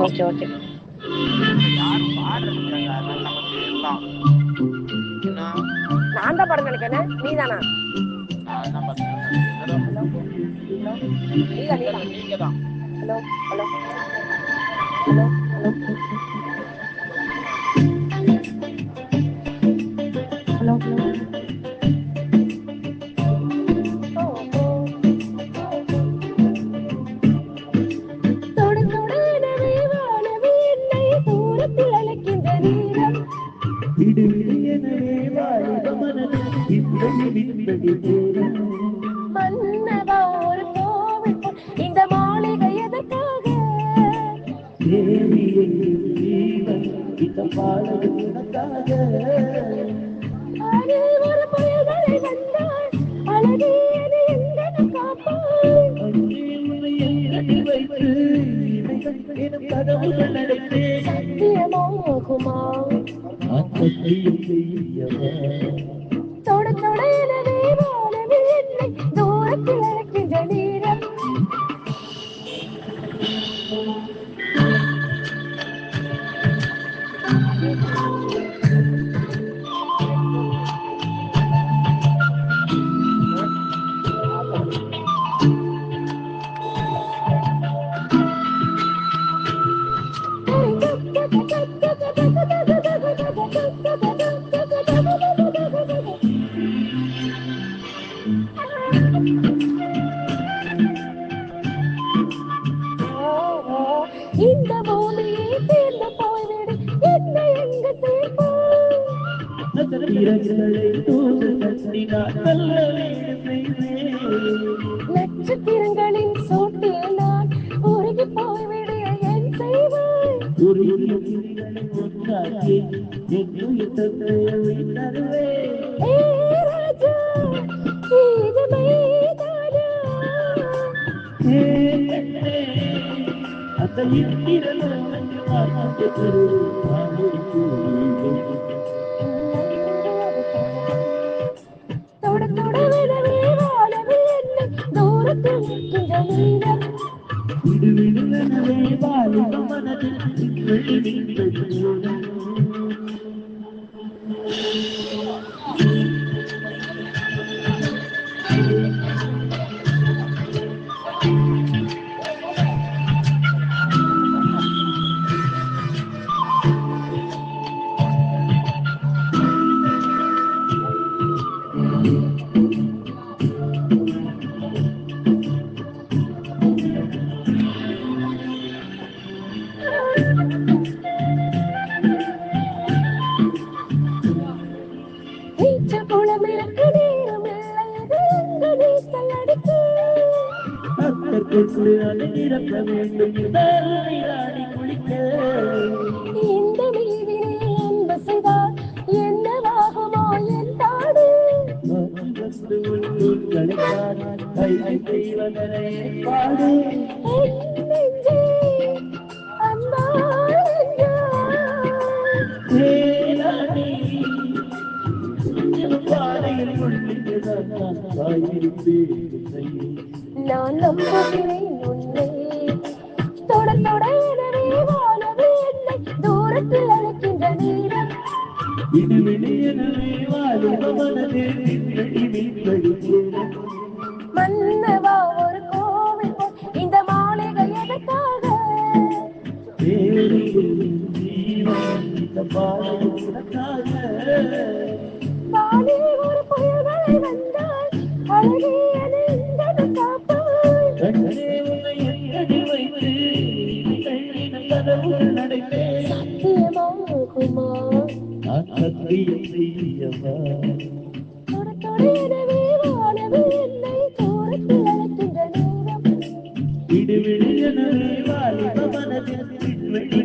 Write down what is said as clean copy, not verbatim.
Okay okay. யாரும் பாடுறது இல்லைங்க, அதனால நமக்கு எல்லாம் என்ன நான் தான் பாட நினைக்கிறேன், நீ தானா? நான் தான் பார்த்தேன். ஹலோ ஹலோ நீதான் நீதான். நீங்க தான். Hello hello hello hello hello hello. தொட தொடனவே வானவே என்னை தூரத்தில் அழைக்கின்ற நேரம். விடு விடு எனவே வாலிப மனதில் விண்வெளி விண்வெளி தேடும். மன்னவா ஒரு கோவில் போல் இந்த மாளிகை எதற்காக? தேவி எங்கள் ஜீவன் இந்த பாடல் உனக்காக. அதில் ஒரு புயல்களை வந்தால் அழகியது எந்தன காப்பாய். அங்கே உன்னை எண்ணி வைத்து இவைகள் எனும் கதவுகள் அடைத்தேன். சத்தியமாகுமா? நான் சத்தியம் செய்யவா? தொட தொட எனவே வானவே என்னை தூரத்தில் அழைக்கின்ற நேரம். இந்த பூமியை சேர்ந்து போய்விடு, என்னை எங்கு சேர்ப்பாய்? நட்சத்திரங்களை தூது கட்டினார் நல்ல வீடு செய்தேன். நட்சத்திரங்களின் சூட்டில் நான் உருகி போய்விடு, என் செய்வாய்? உருகிய கிளிகளை ஒன்றாக்கி என்னுயிர் தந்தையை தருவேன். ஏ ராஜா, இது மெய்தானா? ஏ கண்ணே, அந்த இந்திரலோகத்தில் வாழ்க்கை தருவேன். தொட தொடவிடவே வாழவே என்னை தூரத்தில் நிற்கின்ற நேரம். விடு விடுவனவே வாலிப மனதில் விண்வெளி விண்வெளி தேடும். நீச்சல் குளம் எனக்கு நேரம் இல்லை, எங்கு நீச்சல் அடிக்க? அத்தற்குள் அதை நிரப்ப வேண்டும் நீராடி குளிக்க. இந்த மீதினில் அன்பு செய்தால் என்னவாகுமோ என் தாடு? பாடு என் நெஞ்சே அன்பால் என்றாய். பாடையில் நான் நம்புகிறேன் உன்னை. தொட தொட எனவே வானவே என்னை தூரத்தில் அழைக்கின்ற நேரம். மன்னவா ஒரு கோவில் போல் இந்த மாளிகை எதற்காக? வானில் ஒரு புயல்களை வந்தால் அழகியது எந்தன காப்பாய். சத்தியமாகுமா? தொட தொட எனவே வானவே என்னை தூரத்தில் அழைக்கின்ற நேரம். விடு விடு எனவே வாலிப மனதில் விண்வெளி